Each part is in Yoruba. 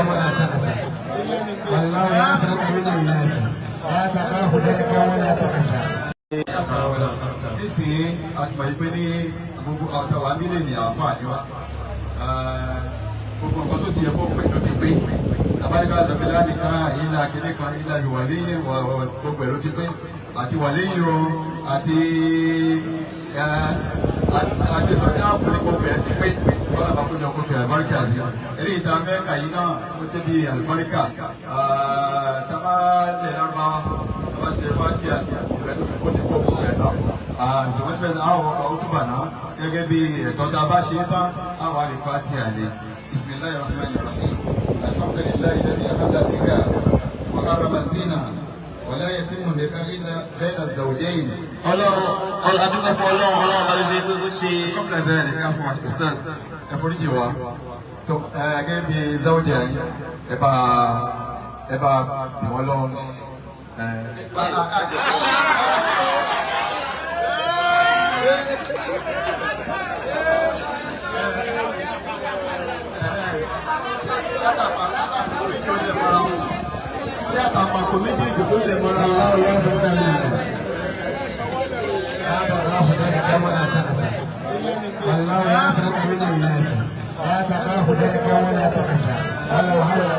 ولا تحزن والله يعصمك من الناس لا تخاف دركا ولا تحزن. nísìnyí a ti mọ̀ pé ní gbogbo àtàwọn abílẹ̀ ní àǹfààní wa gbogbo nǹkan tó sì yẹ kó pé ló ti pé àbáríkà àtàbílẹ̀ nìkan ìlà kéde kan ìlà ìwàlẹ́yìn gbogbo ẹ̀ ló ti pé àti wàlẹ́yìn o àti sọ́jà àpòrí gbogbo ẹ̀ ti pé wọ́n àbá kó ní ọkọ̀ fi àlùbáríkà sí eléyìí tá a fẹ́ kà yìí náà ó débi àlùbáríkà tábà lè lárúbáwá tábà ṣe fàtí àti gbogbo ẹ̀ tó ti kó ti kó gbogbo ẹ̀ náà ṣùgbọ́n síbẹ̀ àwọn ọkọ̀ ó túbà náà gẹ́gẹ́ bí ẹ̀tọ́ tá a bá ṣe tán àwọn àfi fàtí àlè bismillahir rahmanir rahim alhamdulillahi alladhi ahalla nikah wa harrama zina wa la yatimmu nikah illa bayna az-zawjayn. ọlọ́run adúgbò fún ọlọ́run bá lè ṣe tó ṣe. kọ́pìlẹ̀ bẹ́ẹ̀ ni ká fún ustaz ẹ foríjì wa tó gẹ́gẹ́ bí zawja yìí ẹ bá bí wọ́n lọ́wọ́ àtàpàkò méjì ìdìbò lè mọ́ra والله يعصمك من الناس لا تخاف دركا ولا تحزن والله يعصمك من الناس لا تخاف دركا ولا تحزن ولا حول.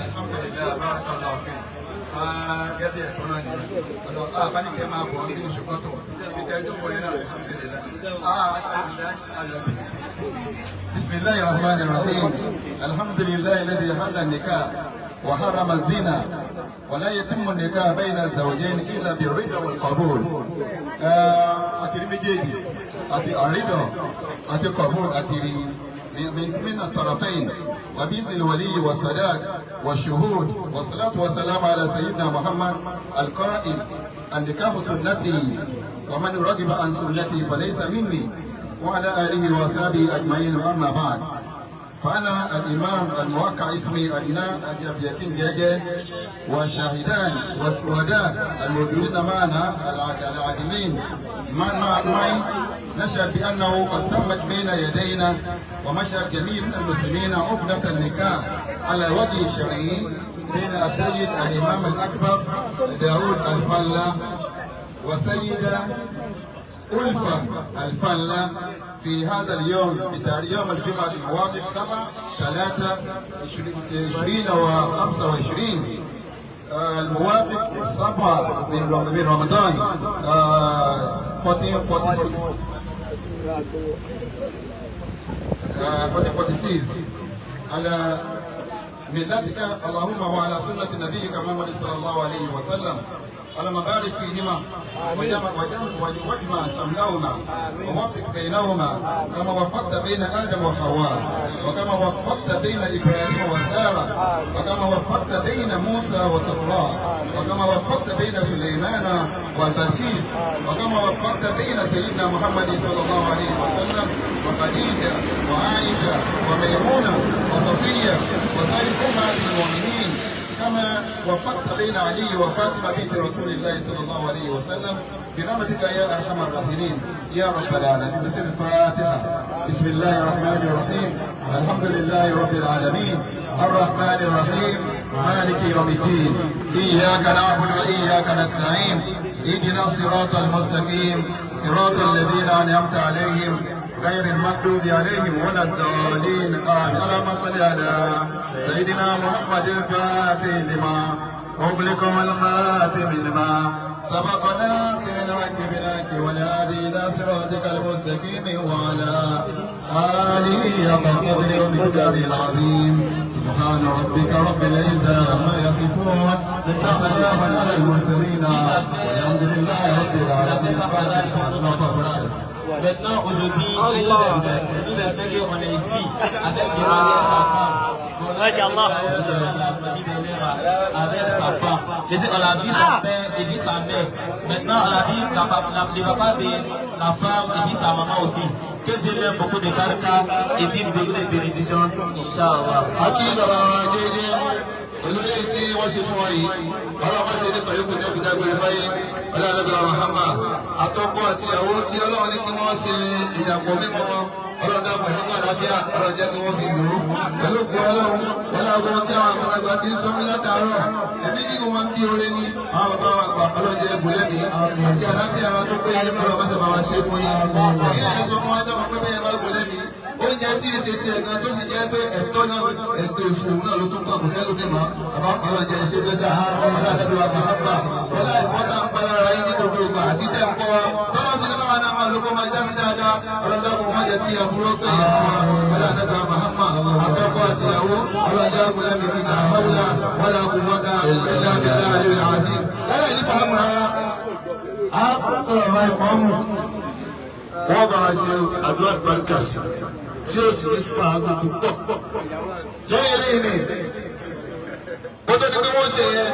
alhamdulillah barakallahu fi gẹ́gẹ́ ẹ̀tọ́ náà ni abánikẹ́ máa bọ̀ ọ́ nínú ṣùgbọ́tọ̀ ibi tẹ́ ẹjọ́ bọ̀ yẹn náà alhamdulillah. bismillahir rahmanir rahim alhamdulillahi alladhi ahalla nikah wa harrama zina wa la yatimmu nikah bayna zawjayn illa bir-ridha wal-qabul. àti rí méjèèjì àti àrídọ̀ àti qabul àti rí من الطرفين وبإذن الولي والصداق والشهود والصلاة والسلام على سيدنا محمد القائل النكاح سنتي ومن رغب عن سنتي فليس مني وعلى آله وأصحابه أجمعين وأما بعد فأنا الإمام الموقع اسمي أدنى أجاب يكين جاجة والشاهدان والشهداء الموجودين معنا العادلين معي نشهد بأنه قد تمت بين يدينا ومشى جميع المسلمين عقدة النكاح على وجه الشرعي بين السيد الإمام الأكبر داود الفلة وسيدة ألفة الفلة في هذا اليوم بتاريخ يوم الجمعة الموافق 7/3/2025 الموافق 7 من رمضان 1446 على ملتك اللهم وعلى سنة نبيك محمد صلى الله عليه وسلم اللهم بارك فيهما واجمع شملهما ووفق بينهما كما وفقت بين آدم وحواء وكما وفقت بين إبراهيم وسارة وكما وفقت بين موسى وصفراء وكما وفقت بين سليمان والبلقيس وكما وفقت بين سيدنا محمد صلى الله عليه وسلم وخديجة وعائشة وميمونة وصفية وسائر أمهات المؤمنين كما وفقت بين علي وفاطمة بنت رسول الله صلى الله عليه وسلم برحمتك يا أرحم الراحمين يا رب العالمين. بسم الفاتحة. بسم الله الرحمن الرحيم الحمد لله رب العالمين الرحمن الرحيم مالك يوم الدين إياك نعبد وإياك نستعين اهدنا الصراط المستقيم صراط الذين أنعمت عليهم غير المغضوب عليهم ولا الضالين آمين. اللهم صل على سيدنا محمد الفاتح لما أغلق والخاتم لما سبق ناصر الحق بالحق والهادي إلى صراطك المستقيم وعلى آله حق قدره ومقداره العظيم سبحان ربك رب العزة عما يصفون وسلام على المرسلين والحمد لله رب العالمين. Maintenant, aujourd'hui, nous avons fait qu'on est ici avec Emmanuel sa femme. Avec sa femme. On a vu son père et puis sa mère. Maintenant, on a vu le papa de la femme et puis sa maman aussi. Que Dieu leur beaucoup de baraka et puis beaucoup de bénédictions. Inch'Allah. olóyè tí wọ́n ṣe fún wa yìí ọlọ́run ṣe nípa yòókù tó fi dágbére fáyé ọlọ́run Muhammad àtọ́kọ àti ìyàwó tí ọlọ́run ní kí wọ́n ṣe ìdàpọ̀ mímọ́ wọn ọlọ́run dàpọ̀ nígbà àlàáfíà ọlọ́jẹ́ kí wọ́n fi lò ó pẹ̀lú òkú ọlọ́run wọ́n láwọn tí àwọn àgbàlagbà ti ń sọ mí látàárọ̀ ẹ̀mí kíkún máa ń bí oore ní àwọn bàbá wa àgbà ọlọ́jẹ́ ẹgbùlẹ́mí àti àlàáfíà ara tó pé ọlọ́run máa sábà wá ṣe fún yín ilé ẹni sọ fún wa dáwọn pé bẹ́ẹ̀ bá gbùlẹ́mí oúnjẹ tí ì ṣe ti ẹ̀gán tó sì jẹ́ pé ẹ̀tọ́ náà ẹ̀tọ́ ìfòwò náà ló tún kàn kò sẹ́lú bímọ àbá ọlọ́jẹ́ ṣe bẹ́sẹ̀ ọlá àdàbíwá mahama ọlá ẹ̀kọ́ tá ń palára yín ní gbogbo ìgbà àti tẹ̀ ń kọ́ wa tọ́wọ́ sí ní báwa náà máa lóko máa já sí dáadáa ọlọ́dọ́kùn má jẹ́ kí àbúrò pé ọlá àdàbíwá mahama àkọ́kọ́ àṣeyàwó ọlọ́jẹ́ àgùnlẹ́mì bíi àhọ́wùlà wọlé àkùnmọ́gà ẹ̀dá àbẹ̀dá àlè àzí láyé ní fàámù rárá á kọ́ ọ̀rọ̀ ìmọ̀ọ́mù wọ́n bá a ṣe àdúrà àgbàríkà sí tí ó sì ní fa gbogbo pọ̀ lẹ́yìn lẹ́yìn ni wọ́n tó di pé wọ́n ṣe yẹn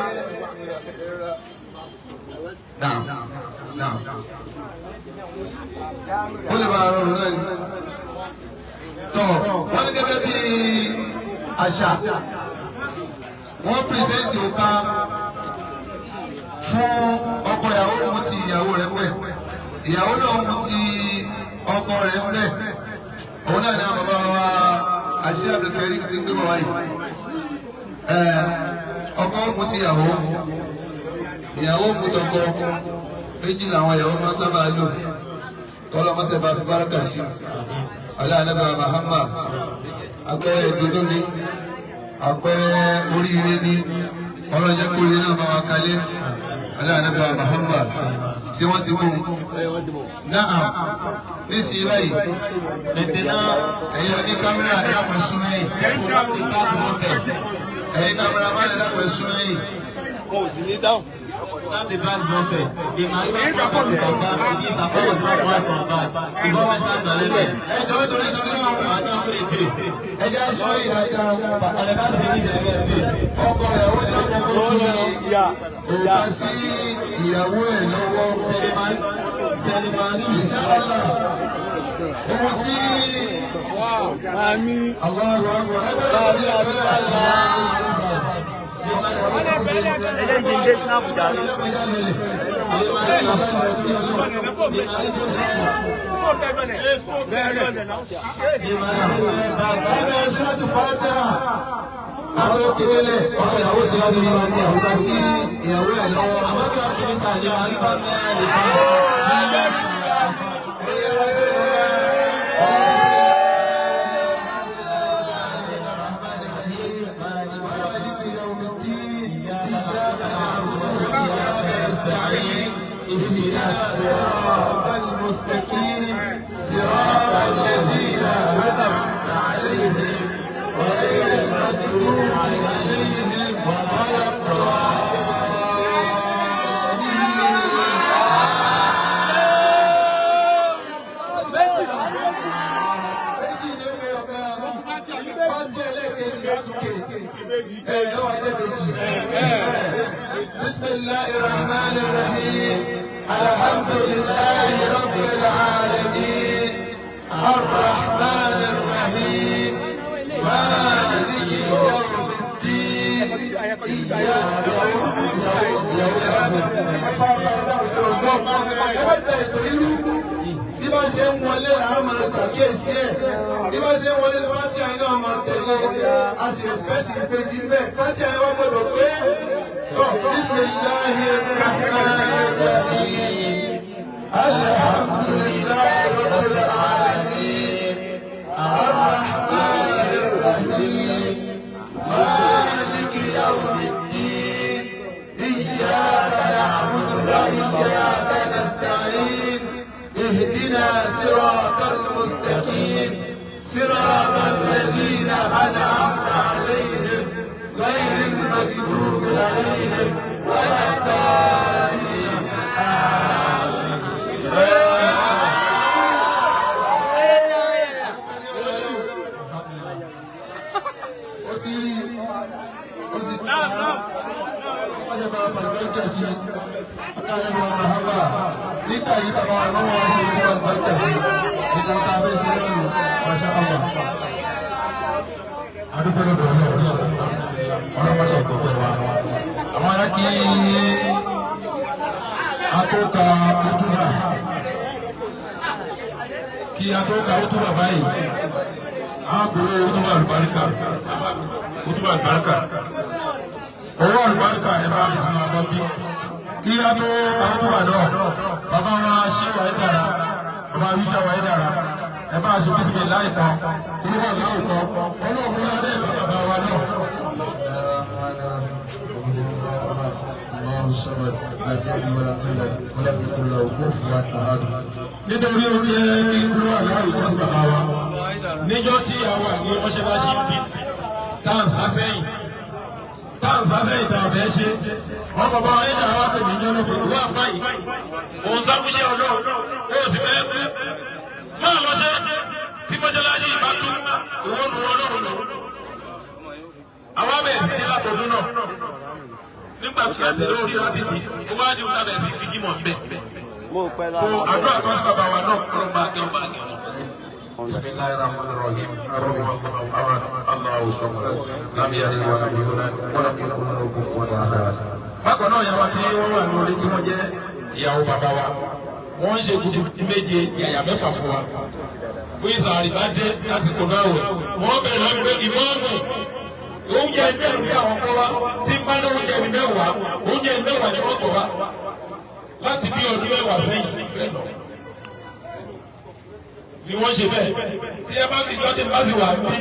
náà ó lè máa rọrùn náà ni tọ́ wọ́n ní gẹ́gẹ́ bí àṣà wọ́n pírẹsẹ̀ntì òkà fún ọkọ ìyàwó mú ti ìyàwó rẹ̀ pẹ̀ ìyàwó náà mú ti ọkọ rẹ̀ pẹ̀ òun náà ní àwọn bàbá wa àṣẹ àbẹ̀kẹ́rì ti ń gbé bọ̀ wáyé ọkọ mú ti ìyàwó mú tọkọ méjì làwọn ìyàwó máa ń sábà lò tọ́lọ́ máa ń sábà fi báràkà sí aláàdàbà mahama àpẹẹrẹ ìdúró ni àpẹẹrẹ oríire ni ọlọ́jẹ́ kúrò náà bá wa kalẹ̀ aláàdàbà mahama tí wọ́n ti mú náà nísìnyí báyìí ẹ̀yin ọdí kámẹ́rà ẹ̀dàpọ̀ súnmẹ́yìn ẹ̀yin kámẹ́rà máa ẹ̀dàpọ̀ súnmẹ́yìn. Now the bad buffet. The Maria property Safa, the Safa was not once on bad. The government stands on limit. Don't I don't put it to. I just saw it like but I never been there. Ọkọ ìyàwó ni ọkọ kò fi òkà sí ìyàwó ẹ̀ lọ́wọ́. Sẹ́lẹ̀mánì inshallah. Ohun tí Allahu Akbar eléyìí ń dé snap dàrú. àwọn òkèlélẹ̀ ọmọ ìyàwó sí ọdún níwájú tí àwọn bá sí ìyàwó ẹ̀ lọ́wọ́ àmọ́ bí wọ́n fi ní sàlẹ̀ máa rí bá mẹ́rin lè اهدنا الصراط المستقيم صراط الذين أنعمت عليهم غير المغضوب عليهم ولا بسم الله الرحمن الرحيم الحمد لله رب العالمين الرحمن الرحيم مالك يوم الدين إياك bí bá ṣe ń wọlé làá máa ṣàkíyèsí ẹ̀ bí bá ṣe ń wọlé ní pátí àyínà ọmọ tẹ̀lé a sì rẹ̀spẹ̀tì ìpèjì mẹ́ pátí àyínà wọn gbọdọ̀ pé bismillahi rahmanir rahim alhamdulillahi rabbil alamin arrahmanir rahim maliki yawmiddin iyyaka na'budu wa iyyaka nasta'in اهدنا صراط المستقيم صراط الذين أنعمت عليهم غير المغضوب عليهم ولا الضالين nígbà yìí bàbá wa lọ́wọ́ wá sí ojú àgbàkà sí ìdá tá a fẹ́ sí lọ́nu Masha Allah. adúgbò lọ́dọ̀ ọlọ́pàá gbogbo wa àwọn ará kí atóka kútúbà báyìí gbowó ojúmọ àlùbáríkà ojúmọ àlùbáríkà owó àlùbáríkà ẹ bá fi sínú abọ́ bí kí á tó àwọn tó wà náà bàbá wa ṣé wàá dára bàbá wíṣà wàá dára ẹ bá ṣe bísí láì tán kúrò wà láwùkọ ọlọ́run ládé ìbá bàbá wa náà. nítorí ó jẹ́ kí kúrò àláwù tó sí bàbá wa níjọ́ tí a wà ní mọ́ṣáláṣí ń bí tá à ń sásẹ́yìn tá a fẹ́ ṣe wọn bàbá wa yẹn dára wá pè mí jọ́nà pé wọ́n àfáà yìí òun sáfúnṣẹ́ ọlọ́run ó sì fẹ́ kú máa lọ ṣe tí mọ́ṣáláṣí ìbá tún ìwọ́n nu wọn náà lò àwọn abẹ́ẹ̀ sì ṣe látọ̀dún náà nígbà tí a ti lórí láti bí ó bá ní òkúta bẹ̀ sí kíkí mọ̀ nbẹ̀. so àdúrà kan sí bàbá wa náà kúrò bá gẹ̀ ọ́ bá gẹ̀ ọ́. bisimilayi rahmani rahim Allahu samad lam yalid wa lam yulad wa lam yakun lahu kufuwan ahad. bákan náà yàrá tí wọ́n wà ní orí tí wọ́n jẹ́ ìyàwó bàbá wa wọ́n ń ṣe gudugudu méje yàyà mẹ́fà fún wa. bóyá sàárì bá dé lásìkò náà wẹ̀ wọ́n bẹ̀rẹ̀ lọ gbé ìmọ̀ọ́mù oúnjẹ mẹ́rin ní àwọn kọ́ wa tí ń bá ní oúnjẹ ní mẹ́wàá oúnjẹ mẹ́wàá ni wọ́n kọ́ wa láti bí ọdún mẹ́wàá sẹ́yìn bẹ́ẹ̀ lọ. ni wọ́n ṣe bẹ́ẹ̀ tí ẹ bá ti jọ́ tí bá ti wà ní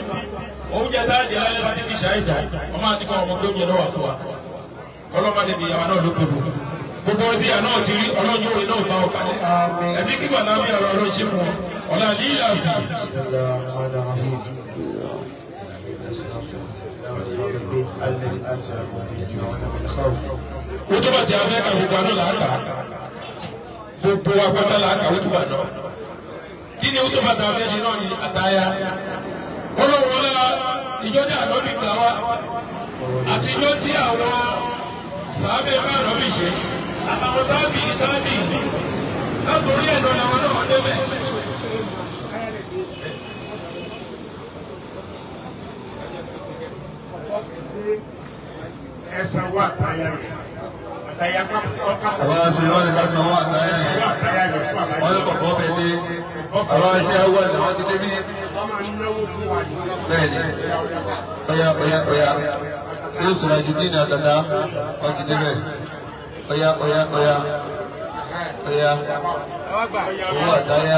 oúnjẹ tá a jẹ lálẹ́ bá ti fi ṣàìjà wọ́n máa ti kọ́ ọmọ pé oúnjẹ náà wà fún wa ọlọ́mọdé ni ìyàwó náà ló gbogbo gbogbo ọtí àná ti rí ọlọ́jọ́ òwe náà bá ọkà lẹ́ ẹ̀mí kíkọ̀ náà bí ọ̀rọ̀ ọlọ́run ṣe fún ọ ọ̀la ní ìlàsì. Wótúbà tí a fẹ́ ka gbogbo àná làákà gbogbo agbada làákà wótúbà náà kí ni wótúbà tí a fẹ́ ṣe náà ní àtàyà olówólá ìjọ ní ànábì gbà wá àtijọ́ tí àwọn sàábẹ̀ bá ànábì ṣe àtàwọn tábì látòrí ẹ̀dọ̀ làwọn náà débẹ̀. Essa àtàyà yẹn àtàyà ọkà. àwọn aṣọ ìwọ́n ni ká sanwó àtàyà yẹn wọ́n ní kọ̀kọ́ bẹ̀ dé àwọn aṣọ ìwọ́n ni wọ́n ti dé bí. bẹ́ẹ̀ni ọ̀yà ṣé o sọ̀rọ̀ ju dín ní àgàdá wọ́n ti dé bẹ́ẹ̀ ọ̀yà owó àtàyà.